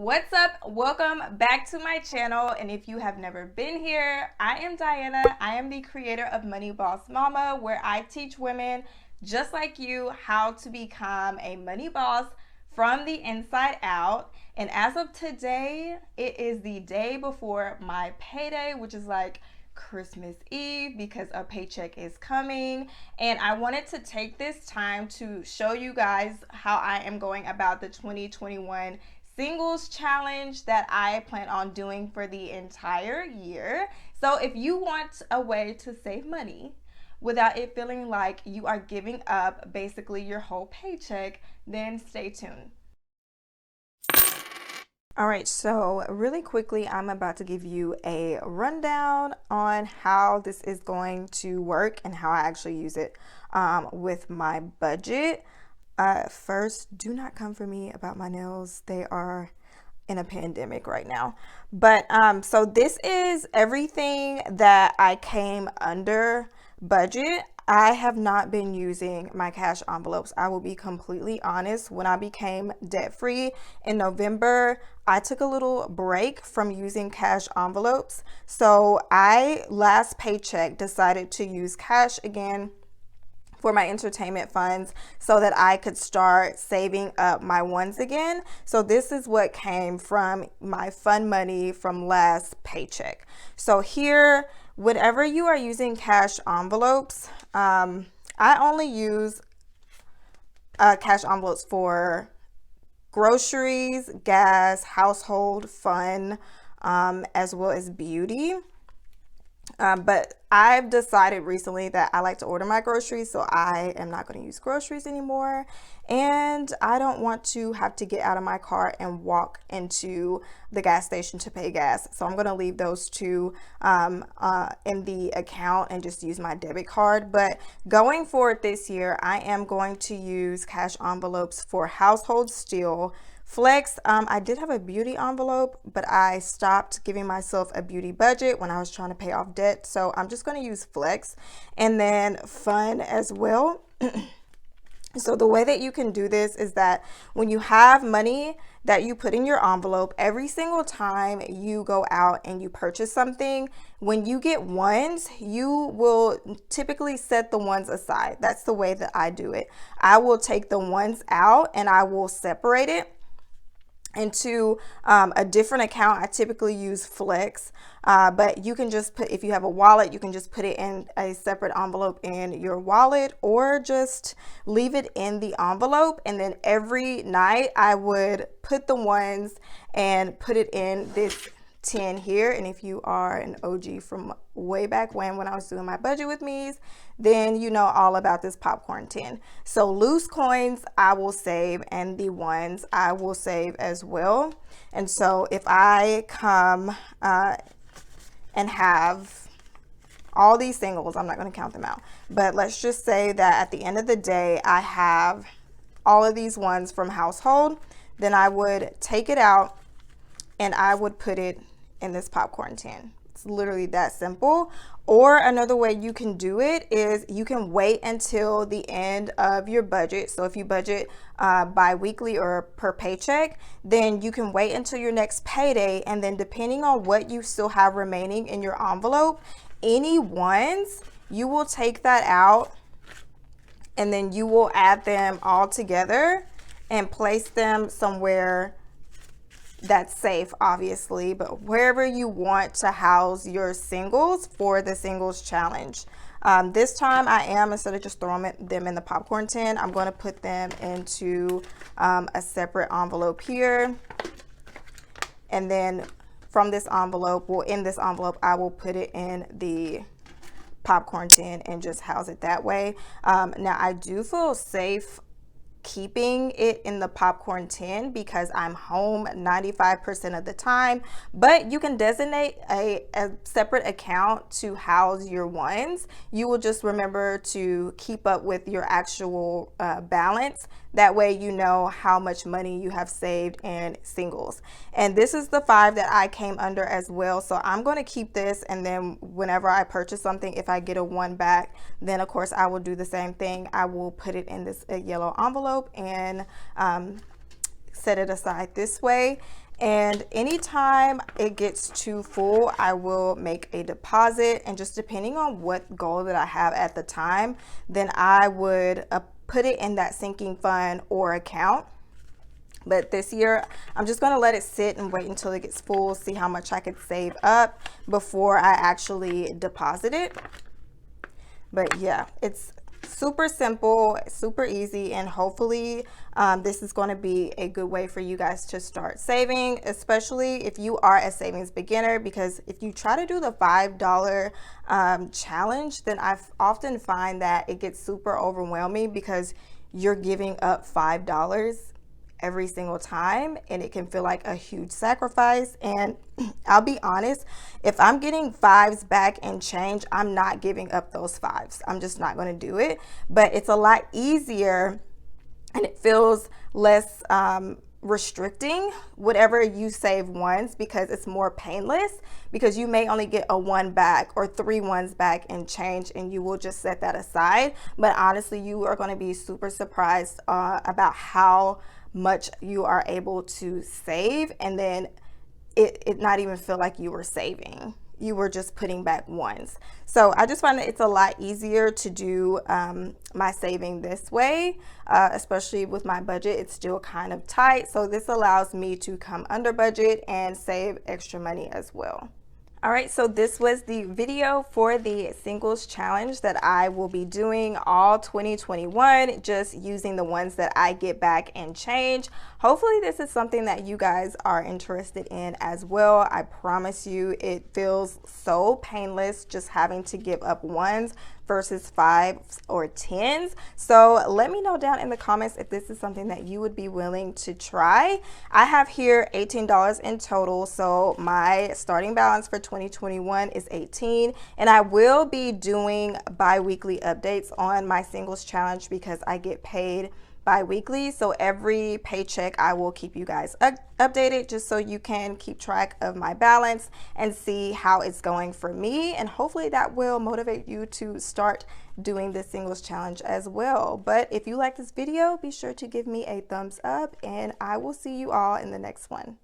What's up? Welcome back to my channel. And if you have never been here, I am Diana. I am the creator of Money Boss Mama, where I teach women just like you how to become a money boss from the inside out. And as of today, it is the day before my payday, which is like Christmas Eve because a paycheck is coming. And I wanted to take this time to show you guys how I am going about the 2021 singles challenge that I plan on doing for the entire year. So if you want a way to save money without it feeling like you are giving up basically your whole paycheck, then stay tuned. All right, so really quickly, I'm about to give you a rundown on how this is going to work and how I actually use it with my budget. First, do not come for me about my nails. They are in a pandemic right now. But so this is everything that I came under budget. I have not been using my cash envelopes. I will be completely honest. When I became debt free in November, I took a little break from using cash envelopes. So I last paycheck decided to use cash again for my entertainment funds so that I could start saving up my ones again. So this is what came from my fun money from last paycheck. So here, whenever you are using cash envelopes, I only use cash envelopes for groceries, gas, household, fun, as well as beauty. But I've decided recently that I like to order my groceries, so I am not going to use groceries anymore. And I don't want to have to get out of my car and walk into the gas station to pay gas. So I'm going to leave those two in the account and just use my debit card. But going forward this year, I am going to use cash envelopes for household still. Flex, I did have a beauty envelope, but I stopped giving myself a beauty budget when I was trying to pay off debt. So I'm just going to use Flex, and then fun as well. So the way that you can do this is that when you have money that you put in your envelope, every single time you go out and you purchase something, when you get ones, you will typically set the ones aside. That's the way that I do it. I will take the ones out and I will separate it into a different account. I typically use Flex, but you can just put, if you have a wallet, you can just put it in a separate envelope in your wallet, or just leave it in the envelope. And then every night I would put the ones and put it in this tin here. And if you are an OG from way back when I was doing my budget with me's, then you know all about this popcorn tin. So loose coins I will save, and the ones I will save as well. And so if I come and have all these singles, I'm not going to count them out, but let's just say that at the end of the day I have all of these ones from household, then I would take it out and I would put it in this popcorn tin. It's literally that simple. Or another way you can do it is you can wait until the end of your budget. So if you budget bi-weekly or per paycheck, then you can wait until your next payday, and then depending on what you still have remaining in your envelope, any ones, you will take that out and then you will add them all together and place them somewhere that's safe, obviously, but wherever you want to house your singles for the singles challenge. This time I am, instead of just throwing them in the popcorn tin, I'm going to put them into a separate envelope here. And then from this envelope, well, in this envelope, I will put it in the popcorn tin and just house it that way. Now I do feel safe keeping it in the popcorn tin because I'm home 95% of the time, but you can designate a separate account to house your ones. You will just remember to keep up with your actual balance. That way you know how much money you have saved in singles. And this is the 5 that I came under as well. So I'm going to keep this, and then whenever I purchase something, if I get a 1 back, then of course I will do the same thing. I will put it in this yellow envelope and set it aside this way. And anytime it gets too full, I will make a deposit, and just depending on what goal that I have at the time, then I would put it in that sinking fund or account. But this year, I'm just going to let it sit and wait until it gets full, see how much I could save up before I actually deposit it. But yeah, it's super simple, super easy, and hopefully this is going to be a good way for you guys to start saving, especially if you are a savings beginner, because if you try to do the $5 challenge, then I often find that it gets super overwhelming because you're giving up $5 every single time, and it can feel like a huge sacrifice. And I'll be honest, if I'm getting fives back and change, I'm not giving up those fives. I'm just not going to do it. But it's a lot easier, and it feels less restricting, whatever you save once, because it's more painless, because you may only get a one back or 3 ones back and change, and you will just set that aside. But honestly, you are going to be super surprised about how much you are able to save, and then it not even feel like you were saving. You were just putting back ones. So I just find that it's a lot easier to do my saving this way, especially with my budget. It's still kind of tight, so this allows me to come under budget and save extra money as well. All right, so this was the video for the singles challenge that I will be doing all 2021, just using the ones that I get back and change. Hopefully this is something that you guys are interested in as well. I promise you, it feels so painless just having to give up ones versus 5s or 10s. So let me know down in the comments if this is something that you would be willing to try. I have here $18 in total, so my starting balance for 2021 is 18, and I will be doing bi-weekly updates on my singles challenge because I get paid bi-weekly. So every paycheck I will keep you guys updated, just so you can keep track of my balance and see how it's going for me, and hopefully that will motivate you to start doing the singles challenge as well. But if you like this video, be sure to give me a thumbs up, and I will see you all in the next one.